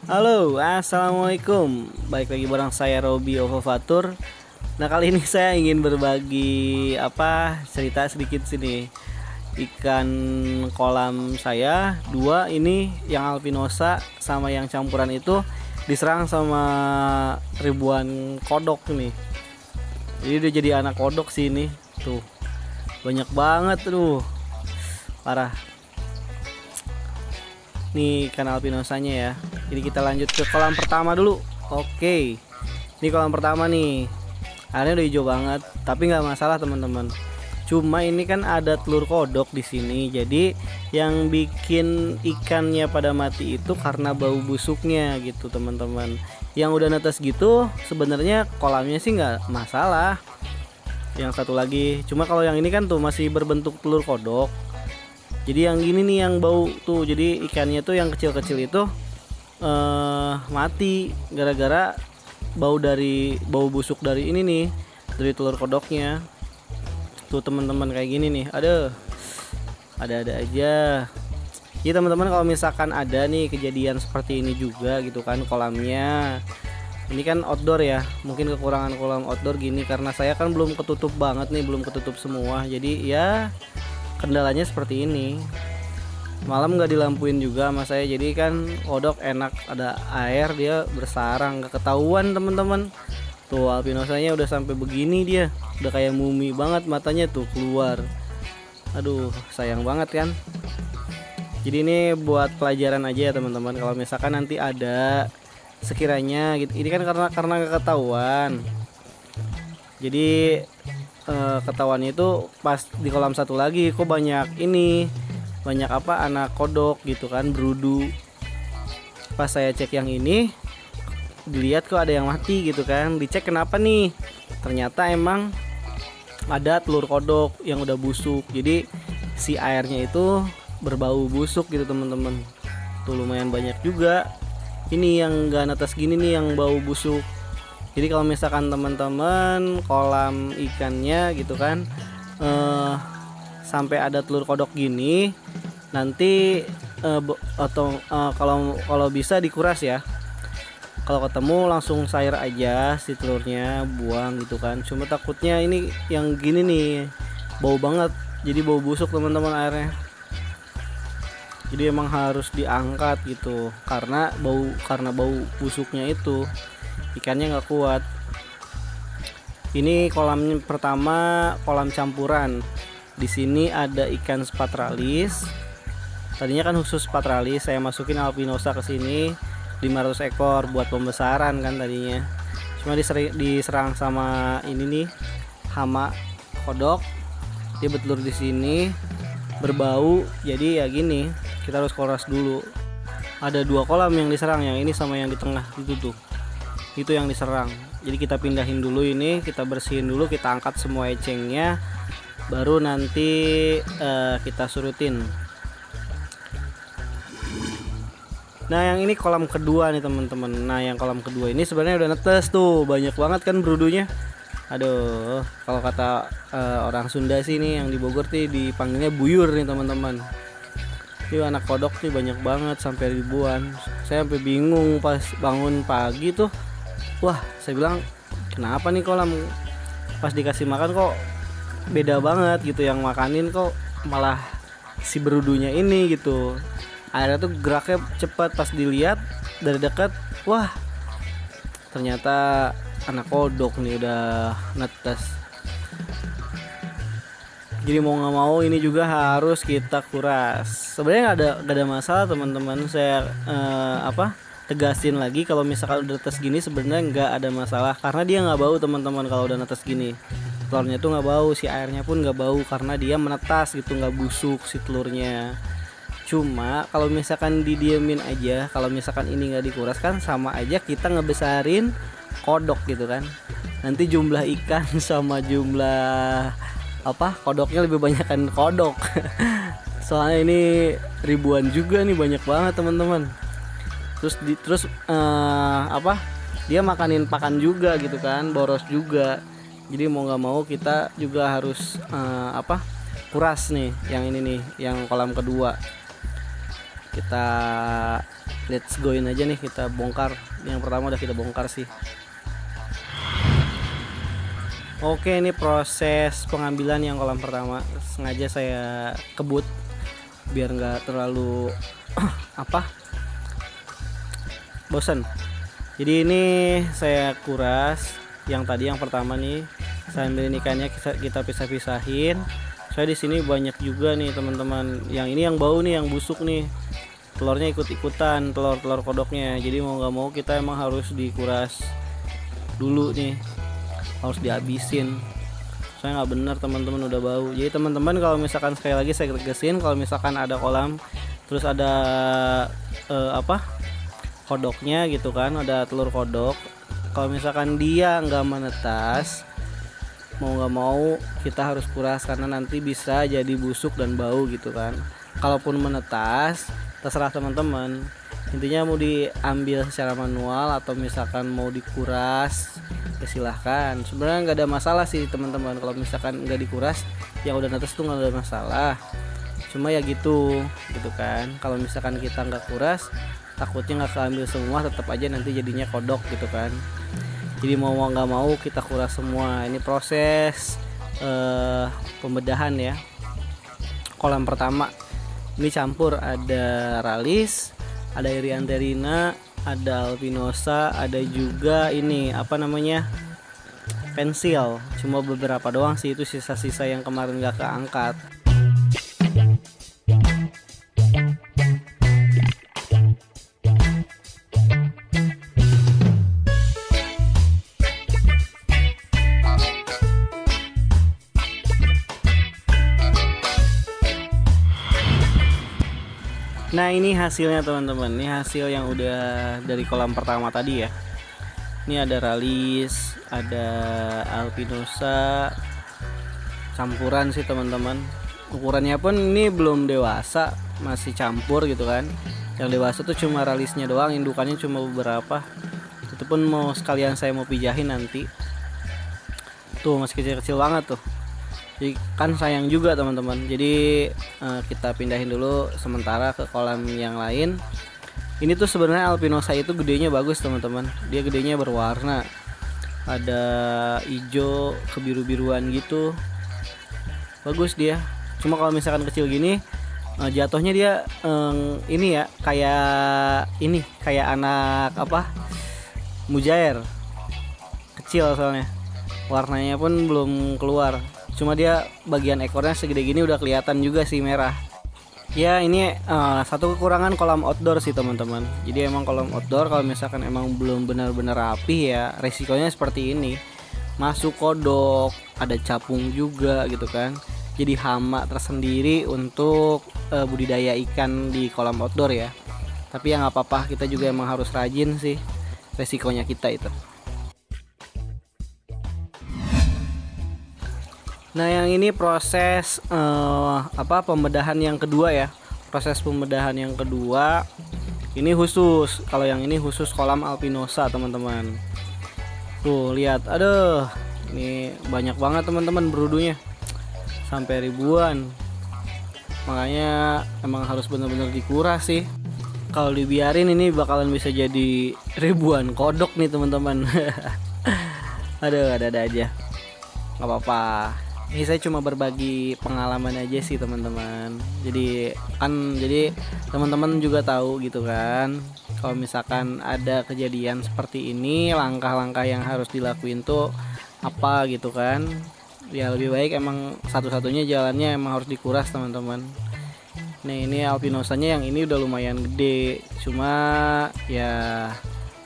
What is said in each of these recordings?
Halo, assalamualaikum. Balik lagi bareng saya Robi Ovovatur. Nah, kali ini saya ingin berbagi cerita sedikit sini. Ikan kolam saya dua ini, yang albinosa sama yang campuran itu diserang sama ribuan kodok nih. Jadi udah jadi anak kodok sini. Tuh, banyak banget tuh. Parah. Nih ikan albinosanya ya. Jadi kita lanjut ke kolam pertama dulu. Oke, ini kolam pertama nih. Airnya udah hijau banget, tapi nggak masalah teman-teman. Cuma ini kan ada telur kodok di sini. Jadi yang bikin ikannya pada mati itu karena bau busuknya gitu teman-teman. Yang udah netes gitu sebenarnya kolamnya sih nggak masalah. Yang satu lagi, cuma kalau yang ini kan tuh masih berbentuk telur kodok. Jadi yang gini nih yang bau tuh. Jadi ikannya tuh yang kecil-kecil itu mati gara-gara bau busuk dari ini nih, dari telur kodoknya. Tuh teman-teman kayak gini nih. Ada aja. Jadi teman-teman kalau misalkan ada nih kejadian seperti ini juga gitu kan kolamnya. Ini kan outdoor ya. Mungkin kekurangan kolam outdoor gini karena saya kan belum ketutup banget nih, belum ketutup semua. Jadi ya kendalanya seperti ini. Malam nggak dilampuin juga sama saya, jadi kan kodok enak ada air dia bersarang, nggak ketahuan teman-teman. Tuh albinosanya udah sampai begini, dia udah kayak mumi banget, matanya tuh keluar. Aduh sayang banget kan. Jadi ini buat pelajaran aja ya teman-teman, kalau misalkan nanti ada sekiranya gitu, ini kan karena nggak ketahuan. Jadi ketahuannya itu pas di kolam satu lagi kok banyak anak kodok gitu kan, berudu. Pas saya cek yang ini, dilihat kok ada yang mati gitu kan, dicek kenapa nih, ternyata emang ada telur kodok yang udah busuk. Jadi si airnya itu berbau busuk gitu teman-teman. Tuh lumayan banyak juga ini yang gak netes gini nih yang bau busuk. Jadi kalau misalkan teman-teman kolam ikannya gitu kan sampai ada telur kodok gini, nanti kalau bisa dikuras ya. Kalau ketemu langsung cair aja si telurnya, buang gitu kan. Cuma takutnya ini yang gini nih bau banget, jadi bau busuk teman-teman airnya. Jadi emang harus diangkat gitu karena bau busuknya itu ikannya nggak kuat. Ini kolam pertama, kolam campuran. Di sini ada ikan spatralis. Tadinya kan khusus spatralis, saya masukin albinosa ke sini 500 ekor buat pembesaran kan tadinya. Cuma diserang sama ini nih, hama kodok. Dia bertelur di sini, berbau. Jadi ya gini, kita harus kuras dulu. Ada dua kolam yang diserang, yang ini sama yang di tengah itu tuh. Itu yang diserang. Jadi kita pindahin dulu ini, kita bersihin dulu, kita angkat semua ecengnya. Baru nanti kita surutin. Nah yang ini kolam kedua nih teman-teman. Nah yang kolam kedua ini sebenarnya udah netes tuh, banyak banget kan berudunya. Aduh, kalau kata orang Sunda sih nih yang di Bogor nih dipanggilnya buyur nih teman-teman. Ini anak kodok nih banyak banget sampai ribuan. Saya sampai bingung pas bangun pagi tuh. Wah, saya bilang kenapa nih kolam pas dikasih makan kok beda banget gitu, yang makanin kok malah si berudunya ini gitu. Airnya tuh geraknya cepat, pas dilihat dari dekat, wah ternyata anak kodok nih udah netes. Jadi mau nggak mau ini juga harus kita kuras. Sebenarnya nggak ada masalah teman-teman. Saya tegasin lagi kalau misalkan udah netes gini sebenarnya nggak ada masalah karena dia nggak bau teman-teman. Kalau udah netes gini telurnya tuh nggak bau, si airnya pun nggak bau karena dia menetas gitu, nggak busuk si telurnya. Cuma kalau misalkan didiemin aja, kalau misalkan ini nggak dikuras kan sama aja kita ngebesarin kodok gitu kan. Nanti jumlah ikan sama jumlah kodoknya lebih banyak kan kodok. Soalnya ini ribuan juga nih, banyak banget teman-teman. Terus dia makanin pakan juga gitu kan, boros juga. Jadi mau nggak mau kita juga harus kuras nih yang ini nih, yang kolam kedua. kita let's goin aja nih, kita bongkar. Yang pertama udah kita bongkar sih. Oke, ini proses pengambilan yang kolam pertama. Sengaja saya kebut biar nggak terlalu bosan. Jadi ini saya kuras yang tadi, yang pertama nih. Saya ambil ikannya, kita pisah-pisahin. Saya di sini banyak juga nih teman-teman. Yang ini yang bau nih, yang busuk nih. Telurnya ikut-ikutan, telur kodoknya. Jadi mau nggak mau kita emang harus dikuras dulu nih, harus dihabisin. Saya nggak bener teman-teman, udah bau. Jadi teman-teman kalau misalkan, sekali lagi saya tegasin, kalau misalkan ada kolam terus ada kodoknya gitu kan, ada telur kodok, kalau misalkan dia nggak menetas, mau nggak mau kita harus kuras karena nanti bisa jadi busuk dan bau gitu kan. Kalaupun menetas, terserah teman-teman. Intinya mau diambil secara manual atau misalkan mau dikuras, ya silahkan. Sebenarnya nggak ada masalah sih teman-teman. Kalau misalkan nggak dikuras, yang udah netes tuh nggak ada masalah. Cuma ya gitu kan. Kalau misalkan kita nggak kuras, takutnya nggak keambil semua, tetap aja nanti jadinya kodok gitu kan. Jadi mau nggak mau kita kuras semua. Ini proses pembedahan ya. Kolam pertama ini campur, ada ralis, ada irianterina, ada albinosa, ada juga ini pensil. Cuma beberapa doang sih, itu sisa-sisa yang kemarin nggak keangkat. Nah ini hasilnya teman-teman, ini hasil yang udah dari kolam pertama tadi ya. Ini ada ralis, ada albinosa, campuran sih teman-teman. Ukurannya pun ini belum dewasa, masih campur gitu kan. Yang dewasa tuh cuma ralisnya doang, indukannya cuma beberapa. Itu pun sekalian saya mau pijahin nanti. Tuh masih kecil-kecil banget tuh. Jadi kan sayang juga teman-teman. Jadi kita pindahin dulu sementara ke kolam yang lain. Ini tuh sebenarnya albinosa itu gedenya bagus teman-teman. Dia gedenya berwarna, ada hijau kebiru-biruan gitu, bagus dia. Cuma kalau misalkan kecil gini, jatuhnya dia ini ya kayak anak mujair kecil, soalnya warnanya pun belum keluar. Cuma dia bagian ekornya segede gini udah kelihatan juga sih merah. Ya ini satu kekurangan kolam outdoor sih teman-teman. Jadi emang kolam outdoor kalau misalkan emang belum benar-benar rapi ya resikonya seperti ini. Masuk kodok, ada capung juga gitu kan. Jadi hama tersendiri untuk budidaya ikan di kolam outdoor ya. Tapi ya nggak apa-apa, kita juga emang harus rajin sih. Resikonya kita itu. Nah yang ini proses pembedahan yang kedua ya. Proses pembedahan yang kedua ini khusus, kalau yang ini khusus kolam albinosa teman-teman. Tuh lihat, aduh ini banyak banget teman-teman berudunya, sampai ribuan. Makanya emang harus benar-benar dikuras sih. Kalau dibiarin ini bakalan bisa jadi ribuan kodok nih teman-teman. Aduh ada aja, nggak apa-apa. Ini saya cuma berbagi pengalaman aja sih teman-teman. Jadi teman-teman juga tahu gitu kan. Kalau misalkan ada kejadian seperti ini, langkah-langkah yang harus dilakuin tuh apa gitu kan. Ya lebih baik emang satu-satunya jalannya emang harus dikuras teman-teman. Nah ini albinosanya yang ini udah lumayan gede. Cuma ya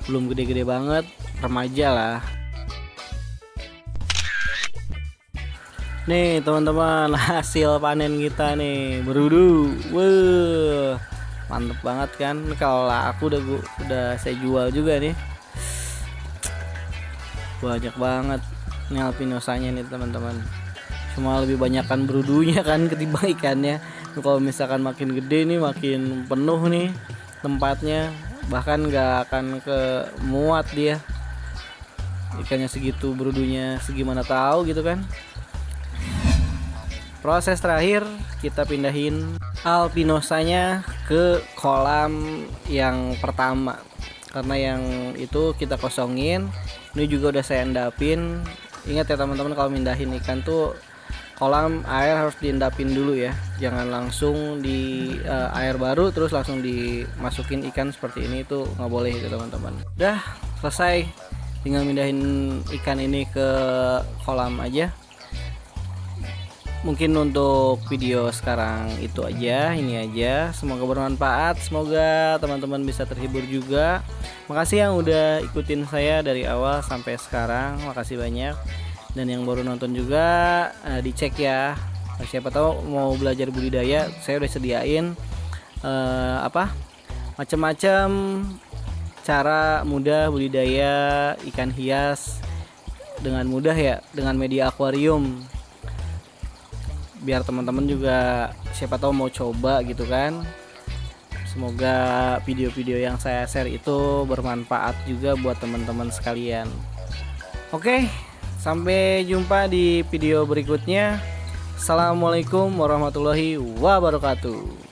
belum gede-gede banget, remaja lah. Nih teman-teman, hasil panen kita nih berudu. Wah, mantep banget kan. Kalau aku udah saya jual juga nih. Banyak banget nih albinosanya nih teman-teman. Cuma lebih banyakkan berudunya kan ketimbang ikannya. Kalau misalkan makin gede nih makin penuh nih tempatnya, bahkan nggak akan muat dia. Ikannya segitu, berudunya segimana tahu gitu kan. Proses terakhir kita pindahin albinosanya ke kolam yang pertama, karena yang itu kita kosongin. Ini juga udah saya endapin. Ingat ya teman-teman, kalau mindahin ikan tuh kolam air harus diendapin dulu ya, jangan langsung di air baru terus langsung dimasukin ikan seperti ini, itu nggak boleh itu teman-teman. Udah selesai, tinggal mindahin ikan ini ke kolam aja. Mungkin untuk video sekarang itu aja, ini aja. Semoga bermanfaat, semoga teman-teman bisa terhibur juga. Makasih yang udah ikutin saya dari awal sampai sekarang, makasih banyak. Dan yang baru nonton juga dicek ya, siapa tahu mau belajar budidaya, saya udah sediain macam-macam cara mudah budidaya ikan hias dengan mudah ya, dengan media akuarium, biar teman-teman juga siapa tahu mau coba gitu kan. Semoga video-video yang saya share itu bermanfaat juga buat teman-teman sekalian. Oke, sampai jumpa di video berikutnya. Assalamualaikum warahmatullahi wabarakatuh.